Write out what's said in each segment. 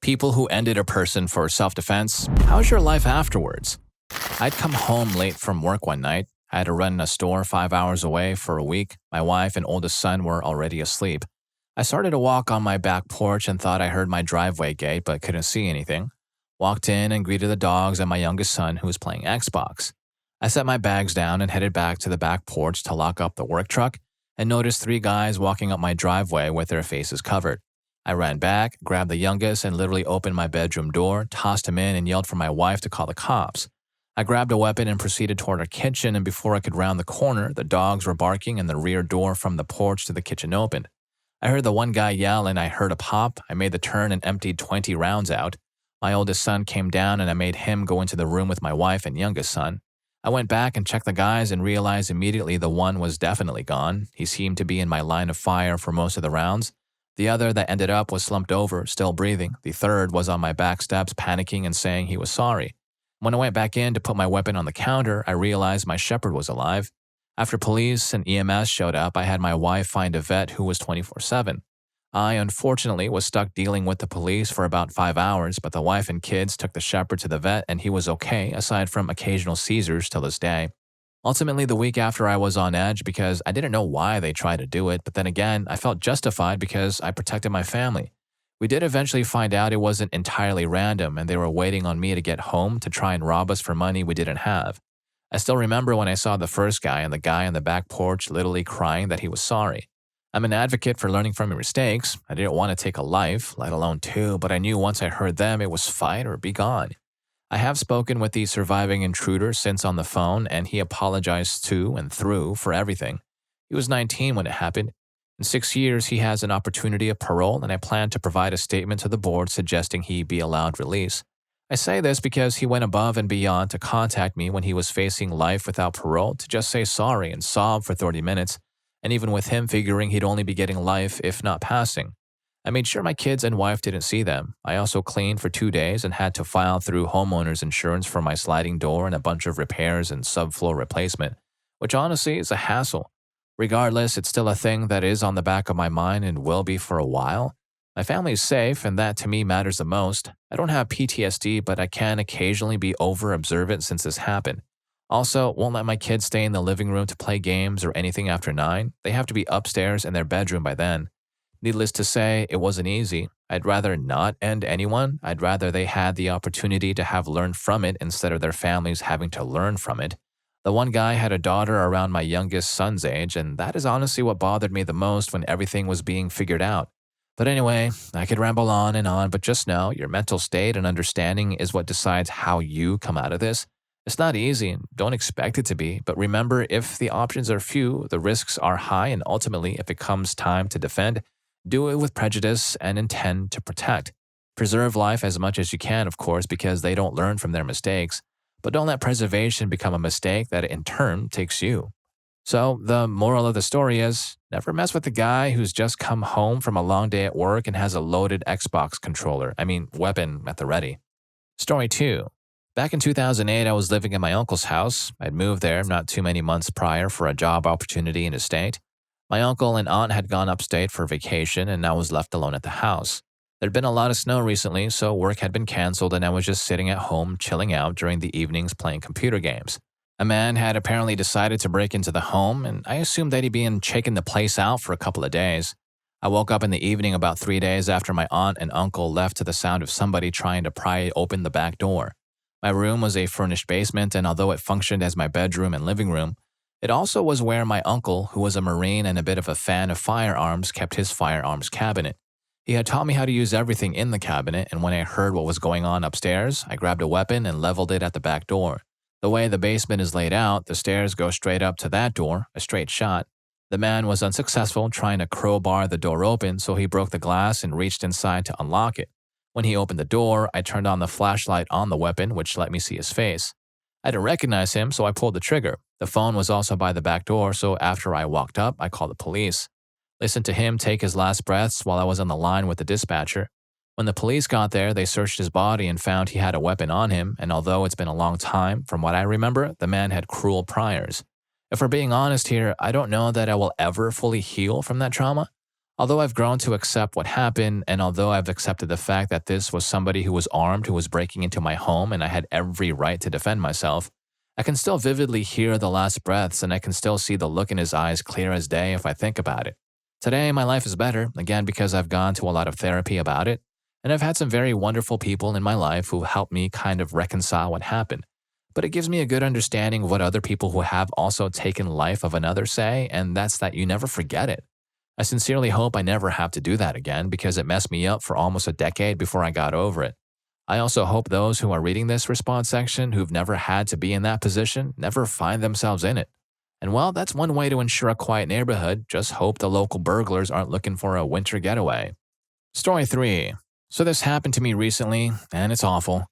People who ended a person for self-defense, how's your life afterwards? I'd come home late from work one night. I had to run in a store 5 hours away for a week. My wife and oldest son were already asleep. I started to walk on my back porch and thought I heard my driveway gate but couldn't see anything. Walked in and greeted the dogs and my youngest son who was playing Xbox. I set my bags down and headed back to the back porch to lock up the work truck and noticed 3 guys walking up my driveway with their faces covered. I ran back, grabbed the youngest, and literally opened my bedroom door, tossed him in, and yelled for my wife to call the cops. I grabbed a weapon and proceeded toward our kitchen, and before I could round the corner, the dogs were barking and the rear door from the porch to the kitchen opened. I heard the one guy yell and I heard a pop. I made the turn and emptied 20 rounds out. My oldest son came down and I made him go into the room with my wife and youngest son. I went back and checked the guys and realized immediately the one was definitely gone. He seemed to be in my line of fire for most of the rounds. The other that ended up was slumped over, still breathing. The third was on my back steps, panicking and saying he was sorry. When I went back in to put my weapon on the counter, I realized my shepherd was alive. After police and EMS showed up, I had my wife find a vet who was 24/7. I, unfortunately, was stuck dealing with the police for about 5 hours, but the wife and kids took the shepherd to the vet and he was okay, aside from occasional seizures till this day. Ultimately, the week after I was on edge because I didn't know why they tried to do it, but then again, I felt justified because I protected my family. We did eventually find out it wasn't entirely random and they were waiting on me to get home to try and rob us for money we didn't have. I still remember when I saw the first guy and the guy on the back porch literally crying that he was sorry. I'm an advocate for learning from your mistakes. I didn't want to take a life, let alone 2, but I knew once I heard them it was fight or be gone. I have spoken with the surviving intruder since on the phone, and he apologized to and through for everything. He was 19 when it happened. In 6 years, he has an opportunity of parole, and I plan to provide a statement to the board suggesting he be allowed release. I say this because he went above and beyond to contact me when he was facing life without parole to just say sorry and sob for 30 minutes, and even with him figuring he'd only be getting life if not passing. I made sure my kids and wife didn't see them. I also cleaned for 2 days and had to file through homeowner's insurance for my sliding door and a bunch of repairs and subfloor replacement, which honestly is a hassle. Regardless, it's still a thing that is on the back of my mind and will be for a while. My family is safe, and that to me matters the most. I don't have PTSD, but I can occasionally be over-observant since this happened. Also, won't let my kids stay in the living room to play games or anything after 9. They have to be upstairs in their bedroom by then. Needless to say, it wasn't easy. I'd rather not end anyone. I'd rather they had the opportunity to have learned from it instead of their families having to learn from it. The one guy had a daughter around my youngest son's age, and that is honestly what bothered me the most when everything was being figured out. But anyway, I could ramble on, but just know your mental state and understanding is what decides how you come out of this. It's not easy, and don't expect it to be, but remember, if the options are few, the risks are high, and ultimately, if it comes time to defend, do it with prejudice and intend to protect. Preserve life as much as you can, of course, because they don't learn from their mistakes, but don't let preservation become a mistake that in turn takes you. So the moral of the story is, never mess with the guy who's just come home from a long day at work and has a loaded Xbox controller, weapon at the ready. Story 2. Back in 2008, I was living in my uncle's house. I'd moved there not too many months prior for a job opportunity in his state. My uncle and aunt had gone upstate for vacation, and I was left alone at the house. There'd been a lot of snow recently, so work had been canceled, and I was just sitting at home chilling out during the evenings playing computer games. A man had apparently decided to break into the home, and I assumed that he'd been checking the place out for a couple of days. I woke up in the evening about 3 days after my aunt and uncle left to the sound of somebody trying to pry open the back door. My room was a furnished basement, and although it functioned as my bedroom and living room, it also was where my uncle, who was a Marine and a bit of a fan of firearms, kept his firearms cabinet. He had taught me how to use everything in the cabinet, and when I heard what was going on upstairs, I grabbed a weapon and leveled it at the back door. The way the basement is laid out, the stairs go straight up to that door, a straight shot. The man was unsuccessful trying to crowbar the door open, so he broke the glass and reached inside to unlock it. When he opened the door, I turned on the flashlight on the weapon, which let me see his face. I didn't recognize him, so I pulled the trigger. The phone was also by the back door, so after I walked up, I called the police. Listened to him take his last breaths while I was on the line with the dispatcher. When the police got there, they searched his body and found he had a weapon on him, and although it's been a long time, from what I remember, the man had cruel priors. If we're being honest here, I don't know that I will ever fully heal from that trauma. Although I've grown to accept what happened, and although I've accepted the fact that this was somebody who was armed, who was breaking into my home, and I had every right to defend myself, I can still vividly hear the last breaths, and I can still see the look in his eyes clear as day if I think about it. Today, my life is better, again, because I've gone to a lot of therapy about it, and I've had some very wonderful people in my life who helped me kind of reconcile what happened. But it gives me a good understanding of what other people who have also taken life of another say, and that's that you never forget it. I sincerely hope I never have to do that again because it messed me up for almost a decade before I got over it. I also hope those who are reading this response section who've never had to be in that position never find themselves in it. And well, that's one way to ensure a quiet neighborhood. Just hope the local burglars aren't looking for a winter getaway. Story 3. So this happened to me recently, and it's awful.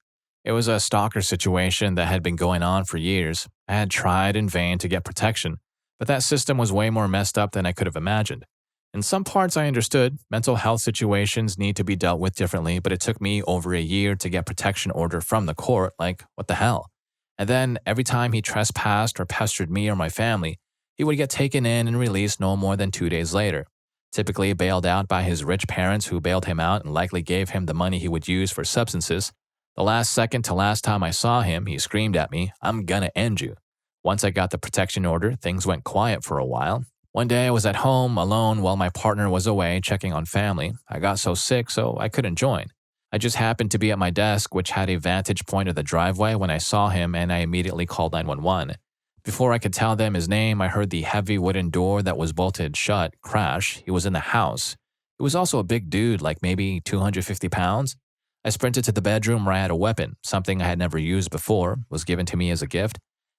It was a stalker situation that had been going on for years. I had tried in vain to get protection, but that system was way more messed up than I could have imagined. In some parts I understood, mental health situations need to be dealt with differently, but it took me over a year to get protection order from the court, like, what the hell? And then, every time he trespassed or pestered me or my family, he would get taken in and released no more than 2 days later. Typically bailed out by his rich parents who bailed him out and likely gave him the money he would use for substances. The last second to last time I saw him, he screamed at me, "I'm gonna end you." Once I got the protection order, things went quiet for a while. One day I was at home alone while my partner was away checking on family. I got so sick, so I couldn't join. I just happened to be at my desk, which had a vantage point of the driveway when I saw him, and I immediately called 911. Before I could tell them his name, I heard the heavy wooden door that was bolted shut crash. He was in the house. He was also a big dude, like maybe 250 pounds. I sprinted to the bedroom where I had a weapon, something I had never used before, was given to me as a gift,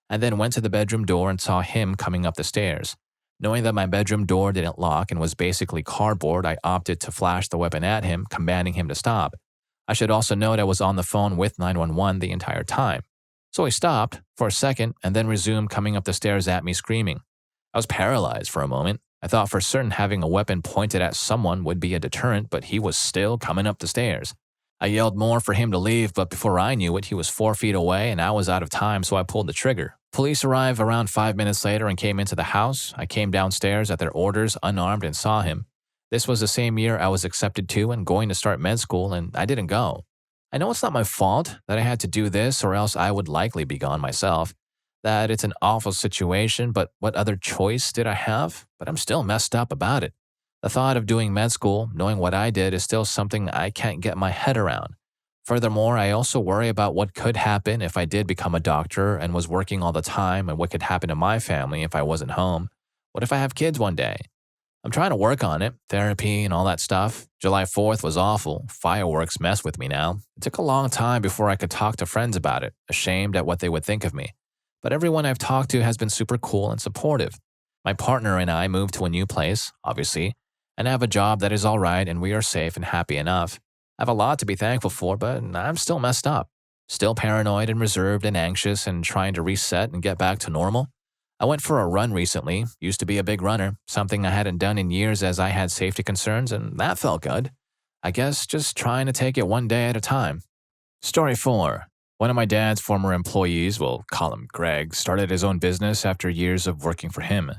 and then went to the bedroom door and saw him coming up the stairs. Knowing that my bedroom door didn't lock and was basically cardboard, I opted to flash the weapon at him, commanding him to stop. I should also note I was on the phone with 911 the entire time. So he stopped for a second and then resumed coming up the stairs at me screaming. I was paralyzed for a moment. I thought for certain having a weapon pointed at someone would be a deterrent, but he was still coming up the stairs. I yelled more for him to leave, but before I knew it, he was 4 feet away and I was out of time, so I pulled the trigger. Police arrived around 5 minutes later and came into the house. I came downstairs at their orders, unarmed, and saw him. This was the same year I was accepted to and going to start med school, and I didn't go. I know it's not my fault that I had to do this, or else I would likely be gone myself. That it's an awful situation, but what other choice did I have? But I'm still messed up about it. The thought of doing med school, knowing what I did, is still something I can't get my head around. Furthermore, I also worry about what could happen if I did become a doctor and was working all the time, and what could happen to my family if I wasn't home. What if I have kids one day? I'm trying to work on it, therapy and all that stuff. July 4th was awful. Fireworks mess with me now. It took a long time before I could talk to friends about it, ashamed at what they would think of me. But everyone I've talked to has been super cool and supportive. My partner and I moved to a new place, obviously, and have a job that is all right, and we are safe and happy enough. I have a lot to be thankful for, but I'm still messed up. Still paranoid and reserved and anxious and trying to reset and get back to normal. I went for a run recently, used to be a big runner, something I hadn't done in years as I had safety concerns, and that felt good. I guess just trying to take it one day at a time. Story 4. One of my dad's former employees, we'll call him Greg, started his own business after years of working for him.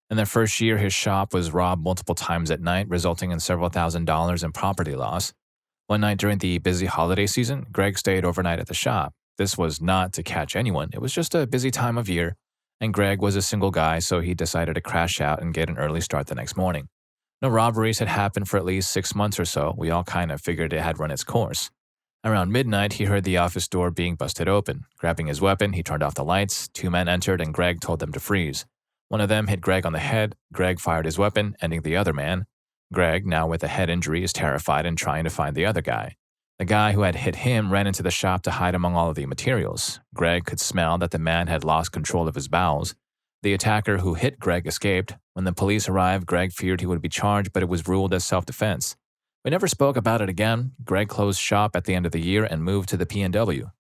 In the first year, his shop was robbed multiple times at night, resulting in several $1,000s in property loss. One night during the busy holiday season, Greg stayed overnight at the shop. This was not to catch anyone. It was just a busy time of year, and Greg was a single guy, so he decided to crash out and get an early start the next morning. No robberies had happened for at least 6 months or so. We all kind of figured it had run its course. Around midnight, he heard the office door being busted open. Grabbing his weapon, he turned off the lights. 2 men entered, and Greg told them to freeze. One of them hit Greg on the head. Greg fired his weapon, ending the other man. Greg, now with a head injury, is terrified and trying to find the other guy. The guy who had hit him ran into the shop to hide among all of the materials. Greg could smell that the man had lost control of his bowels. The attacker who hit Greg escaped. When the police arrived, Greg feared he would be charged, but it was ruled as self-defense. We never spoke about it again. Greg closed shop at the end of the year and moved to the P&W.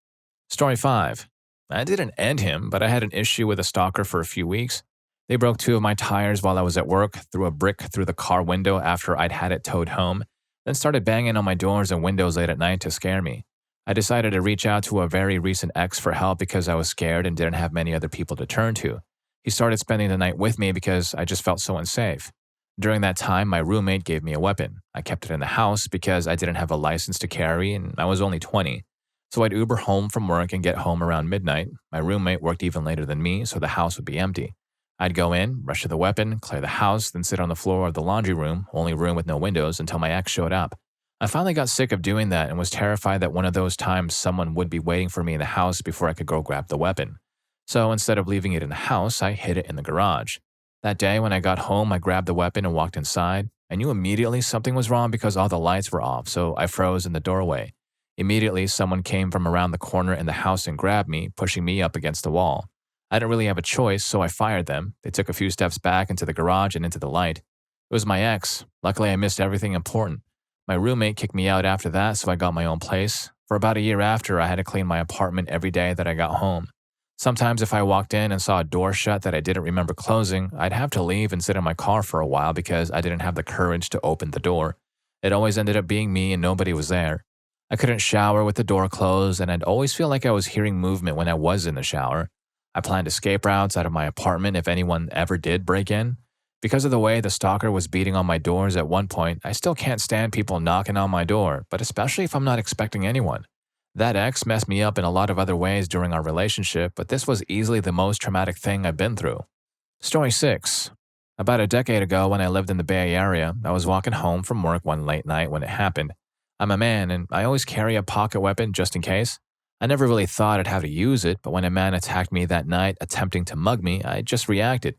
Story 5. I didn't end him, but I had an issue with a stalker for a few weeks. They broke 2 of my tires while I was at work, threw a brick through the car window after I'd had it towed home, then started banging on my doors and windows late at night to scare me. I decided to reach out to a very recent ex for help because I was scared and didn't have many other people to turn to. He started spending the night with me because I just felt so unsafe. During that time, my roommate gave me a weapon. I kept it in the house because I didn't have a license to carry and I was only 20. So I'd Uber home from work and get home around midnight. My roommate worked even later than me, so the house would be empty. I'd go in, rush to the weapon, clear the house, then sit on the floor of the laundry room, only room with no windows, until my ex showed up. I finally got sick of doing that and was terrified that one of those times someone would be waiting for me in the house before I could go grab the weapon. So instead of leaving it in the house, I hid it in the garage. That day, when I got home, I grabbed the weapon and walked inside. I knew immediately something was wrong because all the lights were off, so I froze in the doorway. Immediately, someone came from around the corner in the house and grabbed me, pushing me up against the wall. I didn't really have a choice, so I fired them. They took a few steps back into the garage and into the light. It was my ex. Luckily, I missed everything important. My roommate kicked me out after that, so I got my own place. For about a year after, I had to clean my apartment every day that I got home. Sometimes if I walked in and saw a door shut that I didn't remember closing, I'd have to leave and sit in my car for a while because I didn't have the courage to open the door. It always ended up being me and nobody was there. I couldn't shower with the door closed, and I'd always feel like I was hearing movement when I was in the shower. I planned escape routes out of my apartment if anyone ever did break in. Because of the way the stalker was beating on my doors at one point, I still can't stand people knocking on my door, but especially if I'm not expecting anyone. That ex messed me up in a lot of other ways during our relationship, but this was easily the most traumatic thing I've been through. Story 6. About a decade ago, when I lived in the Bay Area, I was walking home from work one late night when it happened. I'm a man, and I always carry a pocket weapon just in case. I never really thought I'd have to use it, but when a man attacked me that night, attempting to mug me, I just reacted.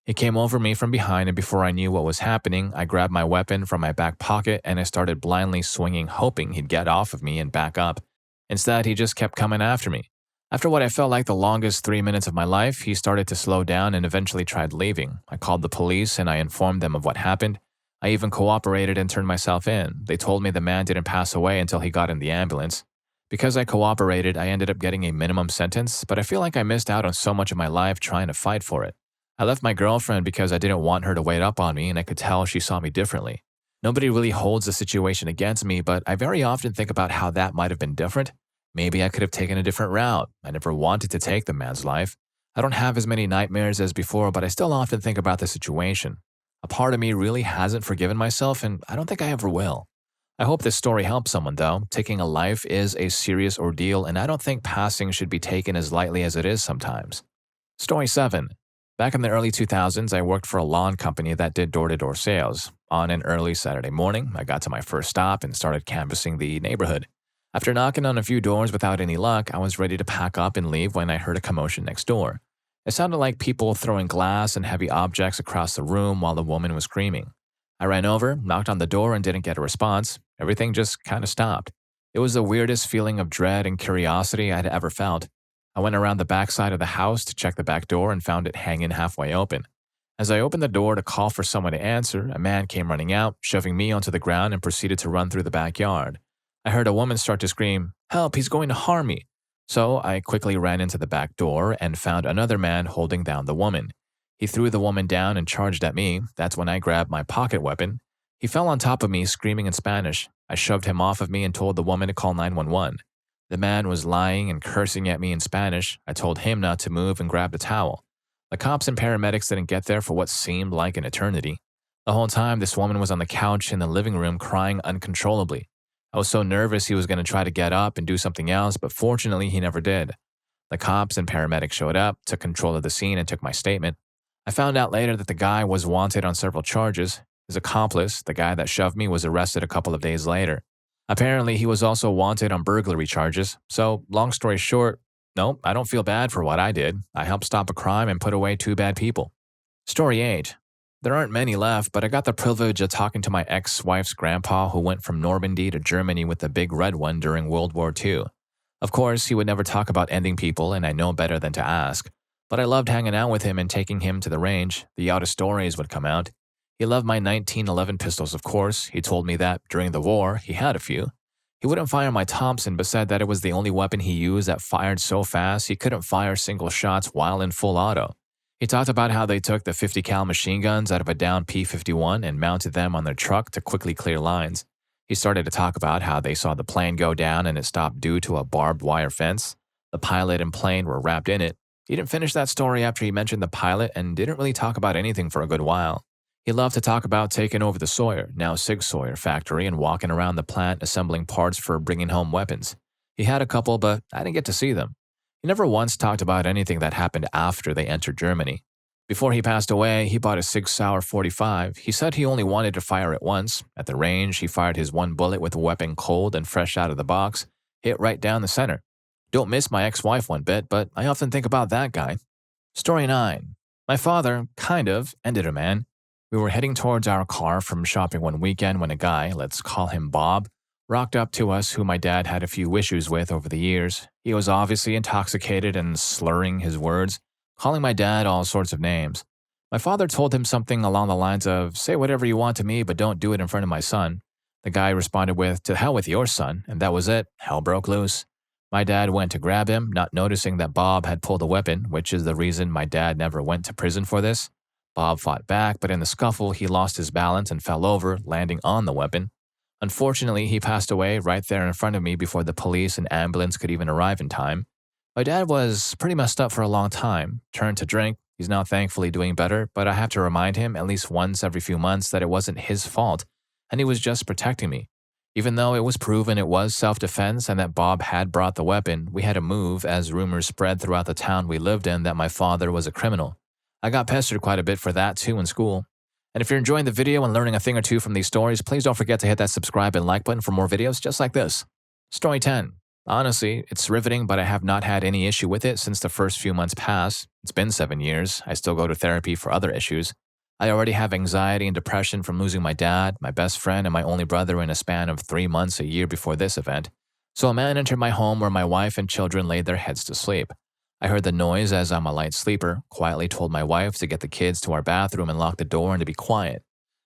He came over me from behind, and before I knew what was happening, I grabbed my weapon from my back pocket and I started blindly swinging, hoping he'd get off of me and back up. Instead, he just kept coming after me. After what I felt like the longest 3 minutes of my life, he started to slow down and eventually tried leaving. I called the police and I informed them of what happened. I even cooperated and turned myself in. They told me the man didn't pass away until he got in the ambulance. Because I cooperated, I ended up getting a minimum sentence, but I feel like I missed out on so much of my life trying to fight for it. I left my girlfriend because I didn't want her to wait up on me and I could tell she saw me differently. Nobody really holds the situation against me, but I very often think about how that might have been different. Maybe I could have taken a different route. I never wanted to take the man's life. I don't have as many nightmares as before, but I still often think about the situation. A part of me really hasn't forgiven myself, and I don't think I ever will. I hope this story helps someone, though. Taking a life is a serious ordeal, and I don't think passing should be taken as lightly as it is sometimes. Story 7. Back in the early 2000s, I worked for a lawn company that did door-to-door sales. On an early Saturday morning, I got to my first stop and started canvassing the neighborhood. After knocking on a few doors without any luck, I was ready to pack up and leave when I heard a commotion next door. It sounded like people throwing glass and heavy objects across the room while the woman was screaming. I ran over, knocked on the door, and didn't get a response. Everything just kind of stopped. It was the weirdest feeling of dread and curiosity I'd ever felt. I went around the back side of the house to check the back door and found it hanging halfway open. As I opened the door to call for someone to answer, a man came running out, shoving me onto the ground and proceeded to run through the backyard. I heard a woman start to scream, "Help, he's going to harm me." So I quickly ran into the back door and found another man holding down the woman. He threw the woman down and charged at me. That's when I grabbed my pocket weapon. He fell on top of me, screaming in Spanish. I shoved him off of me and told the woman to call 911. The man was lying and cursing at me in Spanish. I told him not to move and grabbed a towel. The cops and paramedics didn't get there for what seemed like an eternity. The whole time, this woman was on the couch in the living room crying uncontrollably. I was so nervous he was going to try to get up and do something else, but fortunately he never did. The cops and paramedics showed up, took control of the scene, and took my statement. I found out later that the guy was wanted on several charges. His accomplice, the guy that shoved me, was arrested a couple of days later. Apparently, he was also wanted on burglary charges. So, long story short, no, I don't feel bad for what I did. I helped stop a crime and put away 2 bad people. Story 8. There aren't many left, but I got the privilege of talking to my ex-wife's grandpa who went from Normandy to Germany with the big red one during World War II. Of course, he would never talk about ending people, and I know better than to ask. But I loved hanging out with him and taking him to the range. The oddest stories would come out. He loved my 1911 pistols, of course. He told me that during the war, he had a few. He wouldn't fire my Thompson, but said that it was the only weapon he used that fired so fast he couldn't fire single shots while in full auto. He talked about how they took the 50 cal machine guns out of a downed P-51 and mounted them on their truck to quickly clear lines. He started to talk about how they saw the plane go down and it stopped due to a barbed wire fence. The pilot and plane were wrapped in it. He didn't finish that story after he mentioned the pilot and didn't really talk about anything for a good while. He loved to talk about taking over the Sawyer, now Sig Sawyer factory and walking around the plant assembling parts for bringing home weapons. He had a couple, but I didn't get to see them. He never once talked about anything that happened after they entered Germany. Before he passed away, he bought a Sig Sauer 45. He said he only wanted to fire it once. At the range, he fired his one bullet with the weapon cold and fresh out of the box, hit right down the center. Don't miss my ex-wife one bit, but I often think about that guy. Story 9. My father, kind of, ended a man. We were heading towards our car from shopping one weekend when a guy, let's call him Bob, rocked up to us who my dad had a few issues with over the years. He was obviously intoxicated and slurring his words, calling my dad all sorts of names. My father told him something along the lines of, "Say whatever you want to me, but don't do it in front of my son." The guy responded with, "To hell with your son," and that was it. Hell broke loose. My dad went to grab him, not noticing that Bob had pulled a weapon, which is the reason my dad never went to prison for this. Bob fought back, but in the scuffle, he lost his balance and fell over, landing on the weapon. Unfortunately, he passed away right there in front of me before the police and ambulance could even arrive in time. My dad was pretty messed up for a long time, turned to drink. He's now thankfully doing better, but I have to remind him at least once every few months that it wasn't his fault, and he was just protecting me. Even though it was proven it was self-defense and that Bob had brought the weapon, we had to move as rumors spread throughout the town we lived in that my father was a criminal. I got pestered quite a bit for that too in school. And if you're enjoying the video and learning a thing or two from these stories, please don't forget to hit that subscribe and like button for more videos just like this. Story 10. Honestly, it's riveting, but I have not had any issue with it since the first few months passed. It's been 7 years. I still go to therapy for other issues. I already have anxiety and depression from losing my dad, my best friend, and my only brother in a span of 3 months a year before this event. So a man entered my home where my wife and children laid their heads to sleep. I heard the noise as I'm a light sleeper, quietly told my wife to get the kids to our bathroom and lock the door and to be quiet.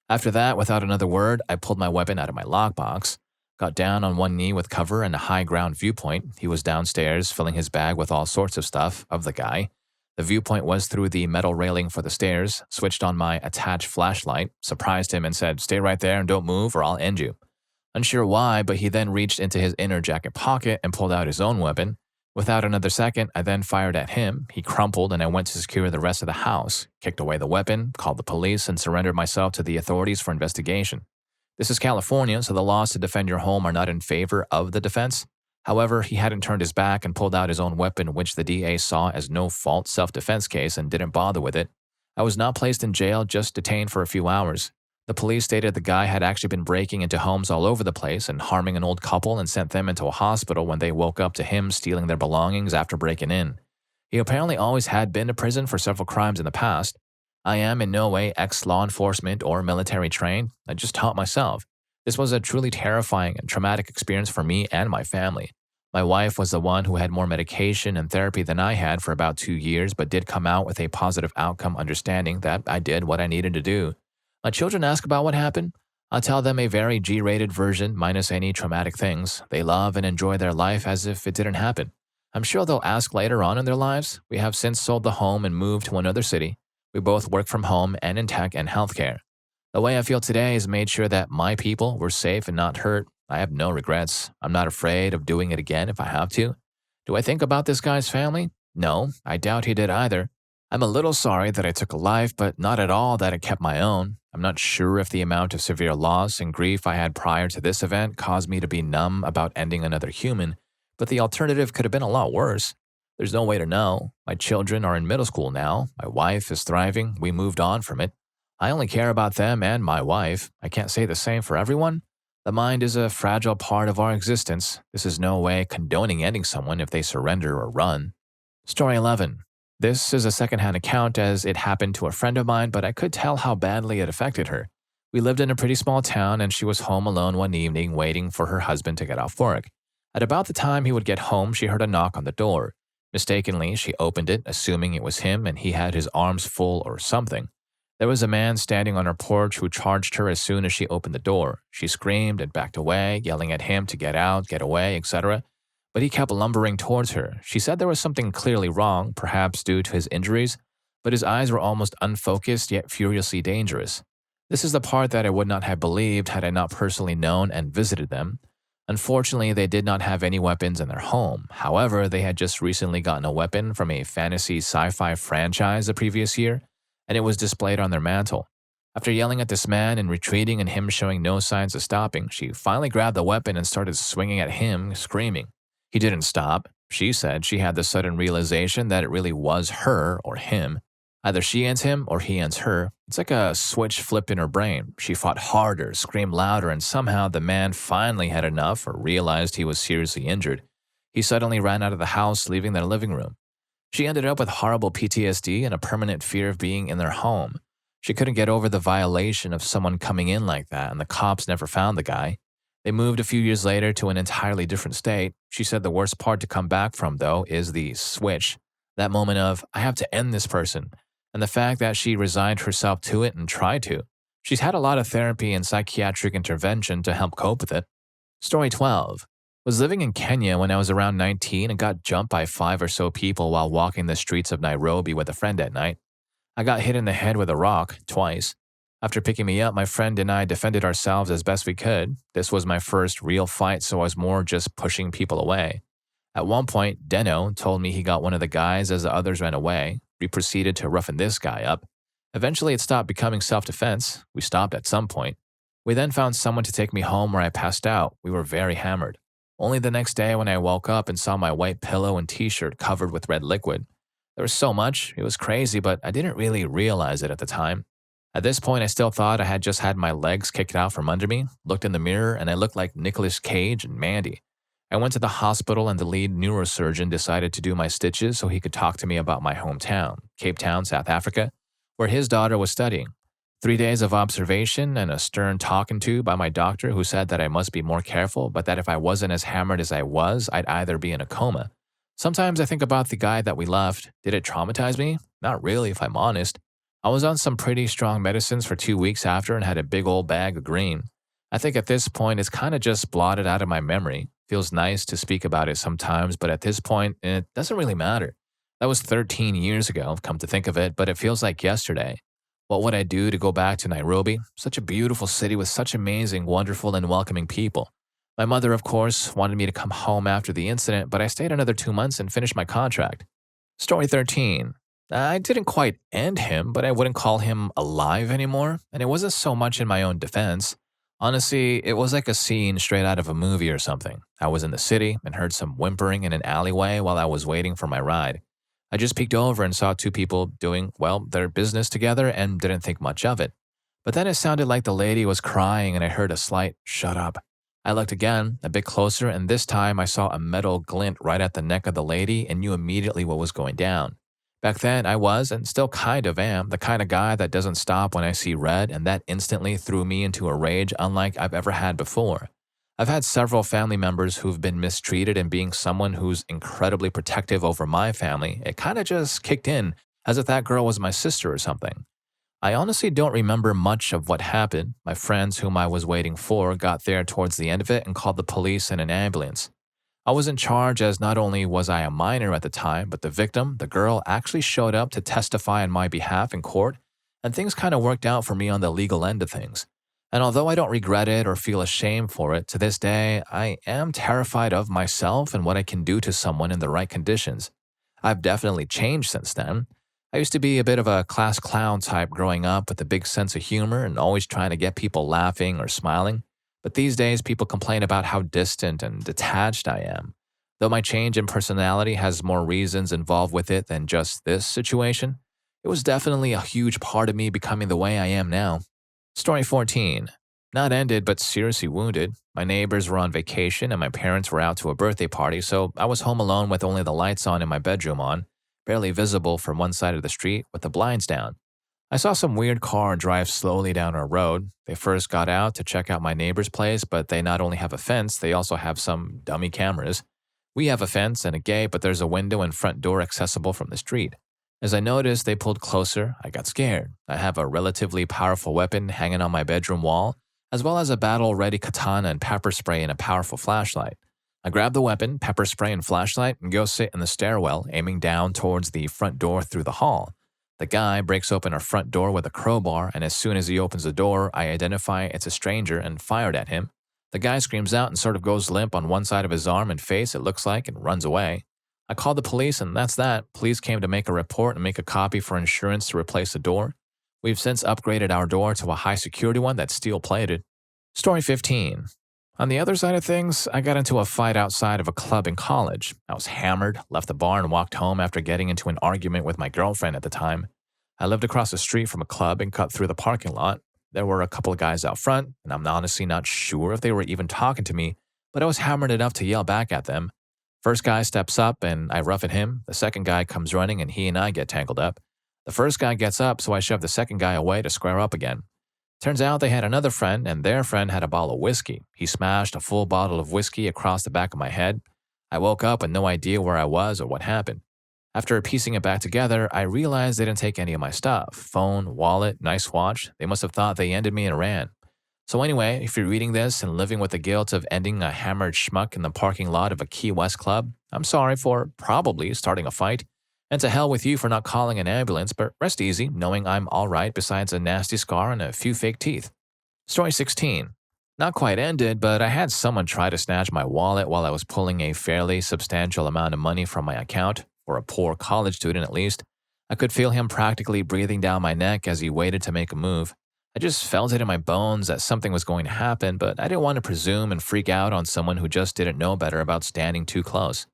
After that, without another word, I pulled my weapon out of my lockbox, got down on one knee with cover and a high ground viewpoint. He was downstairs, filling his bag with all sorts of stuff of the guy. The viewpoint was through the metal railing for the stairs, switched on my attached flashlight, surprised him and said, "Stay right there and don't move or I'll end you." Unsure why, but he then reached into his inner jacket pocket and pulled out his own weapon. Without another second, I then fired at him. He crumpled and I went to secure the rest of the house, kicked away the weapon, called the police, and surrendered myself to the authorities for investigation. This is California, so the laws to defend your home are not in favor of the defense. However, he hadn't turned his back and pulled out his own weapon, which the DA saw as no-fault self-defense case and didn't bother with it. I was not placed in jail, just detained for a few hours. The police stated the guy had actually been breaking into homes all over the place and harming an old couple and sent them into a hospital when they woke up to him stealing their belongings after breaking in. He apparently always had been to prison for several crimes in the past. I am in no way ex-law enforcement or military trained. I just taught myself. This was a truly terrifying and traumatic experience for me and my family. My wife was the one who had more medication and therapy than I had for about 2 years, but did come out with a positive outcome, understanding that I did what I needed to do. My children ask about what happened. I'll tell them a very G-rated version minus any traumatic things. They love and enjoy their life as if it didn't happen. I'm sure they'll ask later on in their lives. We have since sold the home and moved to another city. We both work from home and in tech and healthcare. The way I feel today is made sure that my people were safe and not hurt. I have no regrets. I'm not afraid of doing it again if I have to. Do I think about this guy's family? No, I doubt he did either. I'm a little sorry that I took a life, but not at all that I kept my own. I'm not sure if the amount of severe loss and grief I had prior to this event caused me to be numb about ending another human, but the alternative could have been a lot worse. There's no way to know. My children are in middle school now. My wife is thriving. We moved on from it. I only care about them and my wife. I can't say the same for everyone. The mind is a fragile part of our existence. This is no way condoning ending someone if they surrender or run. Story 11. This is a secondhand account as it happened to a friend of mine, but I could tell how badly it affected her. We lived in a pretty small town and she was home alone one evening waiting for her husband to get off work. At about the time he would get home, she heard a knock on the door. Mistakenly, she opened it, assuming it was him and he had his arms full or something. There was a man standing on her porch who charged her as soon as she opened the door. She screamed and backed away, yelling at him to get out, get away, etc. But he kept lumbering towards her. She said there was something clearly wrong, perhaps due to his injuries, but his eyes were almost unfocused yet furiously dangerous. This is the part that I would not have believed had I not personally known and visited them. Unfortunately, they did not have any weapons in their home. However, they had just recently gotten a weapon from a fantasy sci-fi franchise the previous year, and it was displayed on their mantle. After yelling at this man and retreating and him showing no signs of stopping, she finally grabbed the weapon and started swinging at him, screaming. He didn't stop. She said she had the sudden realization that it really was her or him. Either she ends him or he ends her. It's like a switch flipped in her brain. She fought harder, screamed louder, and somehow the man finally had enough or realized he was seriously injured. He suddenly ran out of the house, leaving their living room. She ended up with horrible PTSD and a permanent fear of being in their home. She couldn't get over the violation of someone coming in like that, and the cops never found the guy. They moved a few years later to an entirely different state. She said the worst part to come back from, though, is the switch. That moment of, I have to end this person, and the fact that she resigned herself to it and tried to. She's had a lot of therapy and psychiatric intervention to help cope with it. Story 12. Was living in Kenya when I was around 19 and got jumped by 5 or so people while walking the streets of Nairobi with a friend at night. I got hit in the head with a rock twice. After picking me up, my friend and I defended ourselves as best we could. This was my first real fight, so I was more just pushing people away. At one point, Deno told me he got one of the guys as the others ran away. We proceeded to roughen this guy up. Eventually, it stopped becoming self-defense. We stopped at some point. We then found someone to take me home where I passed out. We were very hammered. Only the next day when I woke up and saw my white pillow and t-shirt covered with red liquid. There was so much, it was crazy, but I didn't really realize it at the time. At this point, I still thought I had just had my legs kicked out from under me, looked in the mirror, and I looked like Nicolas Cage and Mandy. I went to the hospital and the lead neurosurgeon decided to do my stitches so he could talk to me about my hometown, Cape Town, South Africa, where his daughter was studying. 3 days of observation and a stern talking to by my doctor who said that I must be more careful, but that if I wasn't as hammered as I was, I'd either be in a coma. Sometimes I think about the guy that we left. Did it traumatize me? Not really, if I'm honest. I was on some pretty strong medicines for 2 weeks after and had a big old bag of green. I think at this point it's kind of just blotted out of my memory. Feels nice to speak about it sometimes, but at this point it doesn't really matter. That was 13 years ago, come to think of it, but it feels like yesterday. What would I do to go back to Nairobi? Such a beautiful city with such amazing, wonderful, and welcoming people. My mother, of course, wanted me to come home after the incident, but I stayed another 2 months and finished my contract. Story 13. I didn't quite end him, but I wouldn't call him alive anymore, and it wasn't so much in my own defense. Honestly, it was like a scene straight out of a movie or something. I was in the city and heard some whimpering in an alleyway while I was waiting for my ride. I just peeked over and saw 2 people doing, their business together and didn't think much of it. But then it sounded like the lady was crying and I heard a slight, "Shut up." I looked again, a bit closer, and this time I saw a metal glint right at the neck of the lady and knew immediately what was going down. Back then, I was, and still kind of am, the kind of guy that doesn't stop when I see red, and that instantly threw me into a rage unlike I've ever had before. I've had several family members who've been mistreated, and being someone who's incredibly protective over my family, it kind of just kicked in, as if that girl was my sister or something. I honestly don't remember much of what happened. My friends whom I was waiting for got there towards the end of it and called the police and an ambulance. I was in charge as not only was I a minor at the time, but the victim, the girl, actually showed up to testify on my behalf in court, and things kind of worked out for me on the legal end of things. And although I don't regret it or feel ashamed for it, to this day, I am terrified of myself and what I can do to someone in the right conditions. I've definitely changed since then. I used to be a bit of a class clown type growing up with a big sense of humor and always trying to get people laughing or smiling. But these days, people complain about how distant and detached I am. Though my change in personality has more reasons involved with it than just this situation, it was definitely a huge part of me becoming the way I am now. Story 14. Not ended, but seriously wounded. My neighbors were on vacation and my parents were out to a birthday party, so I was home alone with only the lights on in my bedroom on, barely visible from one side of the street with the blinds down. I saw some weird car drive slowly down our road. They first got out to check out my neighbor's place, but they not only have a fence, they also have some dummy cameras. We have a fence and a gate, but there's a window and front door accessible from the street. As I noticed they pulled closer, I got scared. I have a relatively powerful weapon hanging on my bedroom wall, as well as a battle-ready katana and pepper spray and a powerful flashlight. I grab the weapon, pepper spray, and flashlight and go sit in the stairwell, aiming down towards the front door through the hall. The guy breaks open our front door with a crowbar, and as soon as he opens the door, I identify it's a stranger and fired at him. The guy screams out and sort of goes limp on one side of his arm and face, it looks like, and runs away. I called the police, and that's that. Police came to make a report and make a copy for insurance to replace the door. We've since upgraded our door to a high security one that's steel plated. Story 15. On the other side of things, I got into a fight outside of a club in college. I was hammered, left the bar, and walked home after getting into an argument with my girlfriend at the time. I lived across the street from a club and cut through the parking lot. There were a couple of guys out front, and I'm honestly not sure if they were even talking to me, but I was hammered enough to yell back at them. First guy steps up and I rough at him. The second guy comes running and he and I get tangled up. The first guy gets up, so I shove the second guy away to square up again. Turns out they had another friend, and their friend had a bottle of whiskey. He smashed a full bottle of whiskey across the back of my head. I woke up with no idea where I was or what happened. After piecing it back together, I realized they didn't take any of my stuff. Phone, wallet, nice watch. They must have thought they ended me and ran. So anyway, if you're reading this and living with the guilt of ending a hammered schmuck in the parking lot of a Key West club, I'm sorry for probably starting a fight. And to hell with you for not calling an ambulance, but rest easy knowing I'm all right besides a nasty scar and a few fake teeth. Story 16. Not quite ended, but I had someone try to snatch my wallet while I was pulling a fairly substantial amount of money from my account, for a poor college student at least. I could feel him practically breathing down my neck as he waited to make a move. I just felt it in my bones that something was going to happen, but I didn't want to presume and freak out on someone who just didn't know better about standing too close.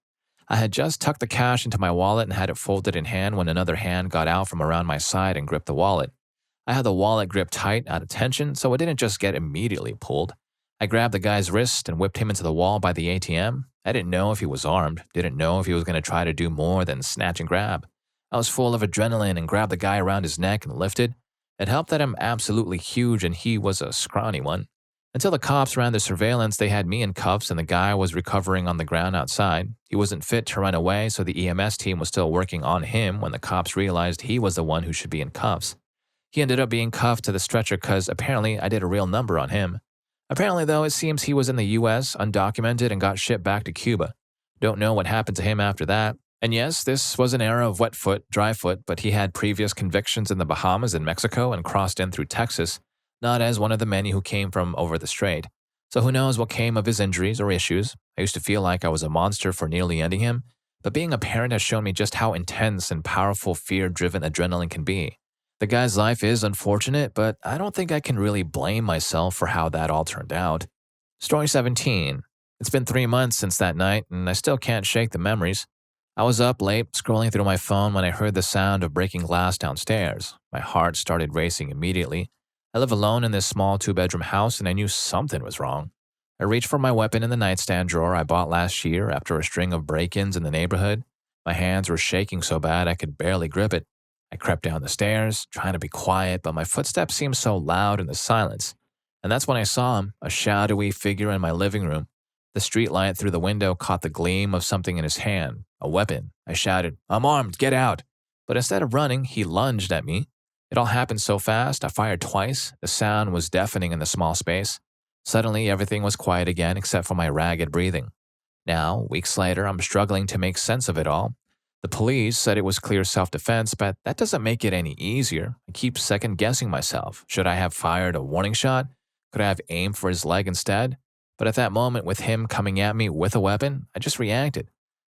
I had just tucked the cash into my wallet and had it folded in hand when another hand got out from around my side and gripped the wallet. I had the wallet gripped tight out of tension, so it didn't just get immediately pulled. I grabbed the guy's wrist and whipped him into the wall by the ATM. I didn't know if he was armed, didn't know if he was going to try to do more than snatch and grab. I was full of adrenaline and grabbed the guy around his neck and lifted. It helped that I'm absolutely huge and he was a scrawny one. Until the cops ran the surveillance, they had me in cuffs and the guy was recovering on the ground outside. He wasn't fit to run away, so the EMS team was still working on him when the cops realized he was the one who should be in cuffs. He ended up being cuffed to the stretcher because apparently I did a real number on him. Apparently, though, it seems he was in the US, undocumented, and got shipped back to Cuba. Don't know what happened to him after that. And yes, this was an era of wet foot, dry foot, but he had previous convictions in the Bahamas and Mexico and crossed in through Texas, not as one of the many who came from over the strait. So who knows what came of his injuries or issues. I used to feel like I was a monster for nearly ending him, but being a parent has shown me just how intense and powerful fear-driven adrenaline can be. The guy's life is unfortunate, but I don't think I can really blame myself for how that all turned out. Story 17. It's been 3 months since that night, and I still can't shake the memories. I was up late, scrolling through my phone when I heard the sound of breaking glass downstairs. My heart started racing immediately. I live alone in this small 2-bedroom house, and I knew something was wrong. I reached for my weapon in the nightstand drawer I bought last year after a string of break-ins in the neighborhood. My hands were shaking so bad I could barely grip it. I crept down the stairs, trying to be quiet, but my footsteps seemed so loud in the silence. And that's when I saw him, a shadowy figure in my living room. The streetlight through the window caught the gleam of something in his hand, a weapon. I shouted, "I'm armed, get out!" But instead of running, he lunged at me. It all happened so fast, I fired twice. The sound was deafening in the small space. Suddenly, everything was quiet again except for my ragged breathing. Now, weeks later, I'm struggling to make sense of it all. The police said it was clear self-defense, but that doesn't make it any easier. I keep second-guessing myself. Should I have fired a warning shot? Could I have aimed for his leg instead? But at that moment, with him coming at me with a weapon, I just reacted.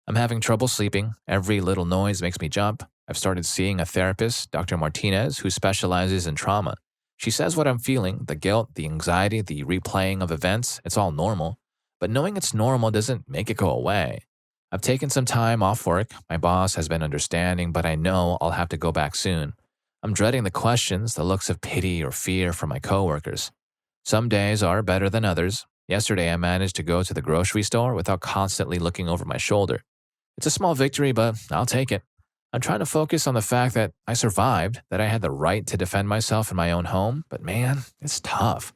I'm having trouble sleeping. Every little noise makes me jump. I've started seeing a therapist, Dr. Martinez, who specializes in trauma. She says what I'm feeling, the guilt, the anxiety, the replaying of events, it's all normal. But knowing it's normal doesn't make it go away. I've taken some time off work. My boss has been understanding, but I know I'll have to go back soon. I'm dreading the questions, the looks of pity or fear from my coworkers. Some days are better than others. Yesterday, I managed to go to the grocery store without constantly looking over my shoulder. It's a small victory, but I'll take it. I'm trying to focus on the fact that I survived, that I had the right to defend myself in my own home, but man, it's tough.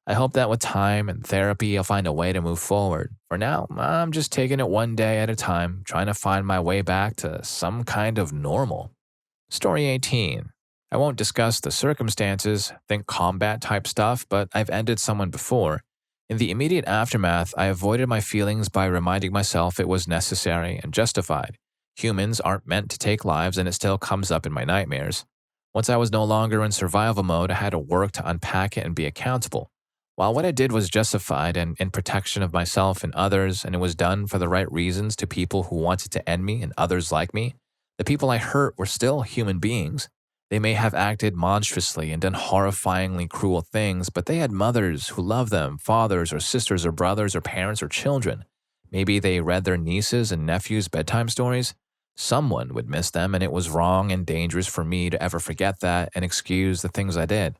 I hope that with time and therapy, I'll find a way to move forward. For now, I'm just taking it one day at a time, trying to find my way back to some kind of normal. Story 18. I won't discuss the circumstances, think combat type stuff, but I've ended someone before. In the immediate aftermath, I avoided my feelings by reminding myself it was necessary and justified. Humans aren't meant to take lives, and it still comes up in my nightmares. Once I was no longer in survival mode, I had to work to unpack it and be accountable. While what I did was justified and in protection of myself and others, and it was done for the right reasons to people who wanted to end me and others like me, the people I hurt were still human beings. They may have acted monstrously and done horrifyingly cruel things, but they had mothers who loved them, fathers or sisters or brothers or parents or children. Maybe they read their nieces and nephews bedtime stories. Someone would miss them, and it was wrong and dangerous for me to ever forget that and excuse the things I did.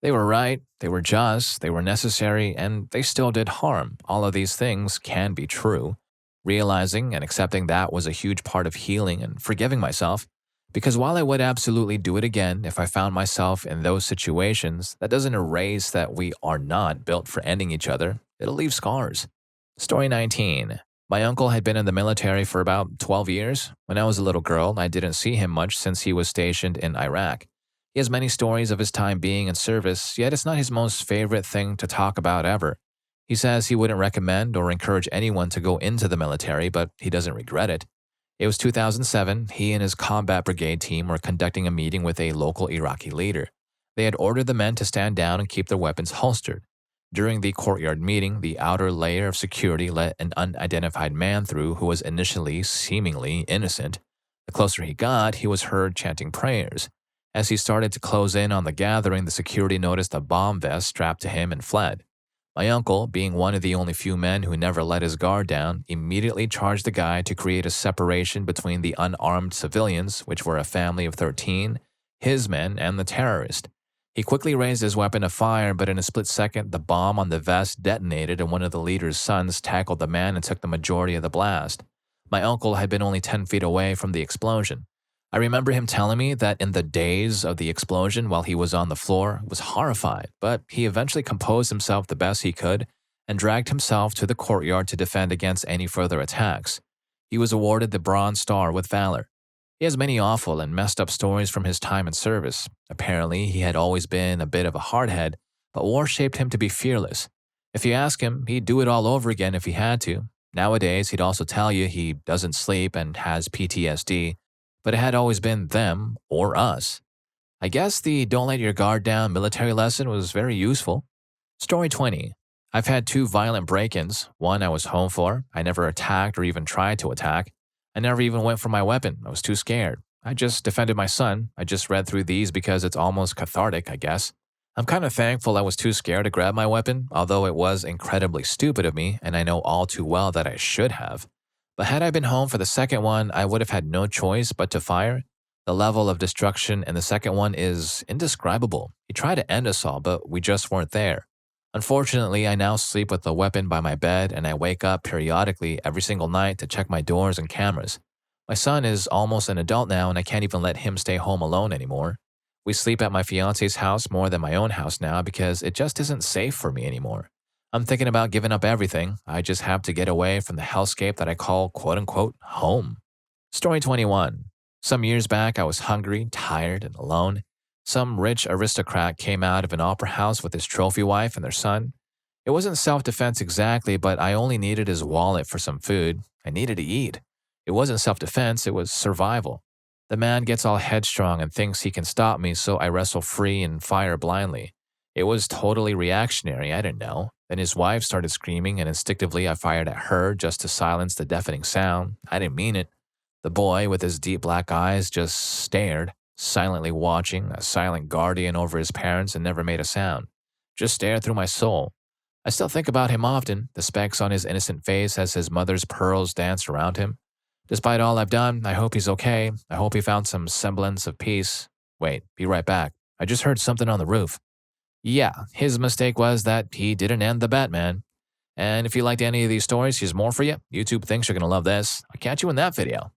They were right, they were just, they were necessary, and they still did harm. All of these things can be true. Realizing and accepting that was a huge part of healing and forgiving myself. Because while I would absolutely do it again if I found myself in those situations, that doesn't erase that we are not built for ending each other. It'll leave scars. Story 19. My uncle had been in the military for about 12 years. When I was a little girl, I didn't see him much since he was stationed in Iraq. He has many stories of his time being in service, yet it's not his most favorite thing to talk about ever. He says he wouldn't recommend or encourage anyone to go into the military, but he doesn't regret it. It was 2007. He and his combat brigade team were conducting a meeting with a local Iraqi leader. They had ordered the men to stand down and keep their weapons holstered. During the courtyard meeting, the outer layer of security let an unidentified man through who was initially seemingly innocent. The closer he got, he was heard chanting prayers. As he started to close in on the gathering, the security noticed a bomb vest strapped to him and fled. My uncle, being one of the only few men who never let his guard down, immediately charged the guy to create a separation between the unarmed civilians, which were a family of 13, his men, and the terrorist. He quickly raised his weapon to fire, but in a split second, the bomb on the vest detonated and one of the leader's sons tackled the man and took the majority of the blast. My uncle had been only 10 feet away from the explosion. I remember him telling me that in the daze of the explosion while he was on the floor, was horrified, but he eventually composed himself the best he could and dragged himself to the courtyard to defend against any further attacks. He was awarded the Bronze Star with Valor. He has many awful and messed up stories from his time in service. Apparently, he had always been a bit of a hardhead, but war shaped him to be fearless. If you ask him, he'd do it all over again if he had to. Nowadays, he'd also tell you he doesn't sleep and has PTSD, but it had always been them or us. I guess the don't let your guard down military lesson was very useful. Story 20. I've had 2 violent break-ins. One I was home for. I never attacked or even tried to attack. I never even went for my weapon. I was too scared. I just defended my son. I just read through these because it's almost cathartic, I guess. I'm kind of thankful I was too scared to grab my weapon, although it was incredibly stupid of me, and I know all too well that I should have. But had I been home for the second one, I would have had no choice but to fire. The level of destruction in the second one is indescribable. He tried to end us all, but we just weren't there. Unfortunately, I now sleep with the weapon by my bed, and I wake up periodically every single night to check my doors and cameras. My son is almost an adult now, and I can't even let him stay home alone anymore. We sleep at my fiance's house more than my own house now because it just isn't safe for me anymore. I'm thinking about giving up everything. I just have to get away from the hellscape that I call quote-unquote home. Story 21. Some years back, I was hungry, tired, and alone. Some rich aristocrat came out of an opera house with his trophy wife and their son. It wasn't self-defense exactly, but I only needed his wallet for some food. I needed to eat. It wasn't self-defense, it was survival. The man gets all headstrong and thinks he can stop me, so I wrestle free and fire blindly. It was totally reactionary, I didn't know. Then his wife started screaming, and instinctively I fired at her just to silence the deafening sound. I didn't mean it. The boy, with his deep black eyes, just stared, silently watching, a silent guardian over his parents, and never made a sound. Just stared through my soul. I still think about him often, the specks on his innocent face as his mother's pearls danced around him. Despite all I've done, I hope he's okay. I hope he found some semblance of peace. Wait, be right back. I just heard something on the roof. Yeah, his mistake was that he didn't end the Batman. And if you liked any of these stories, here's more for you. YouTube thinks you're going to love this. I'll catch you in that video.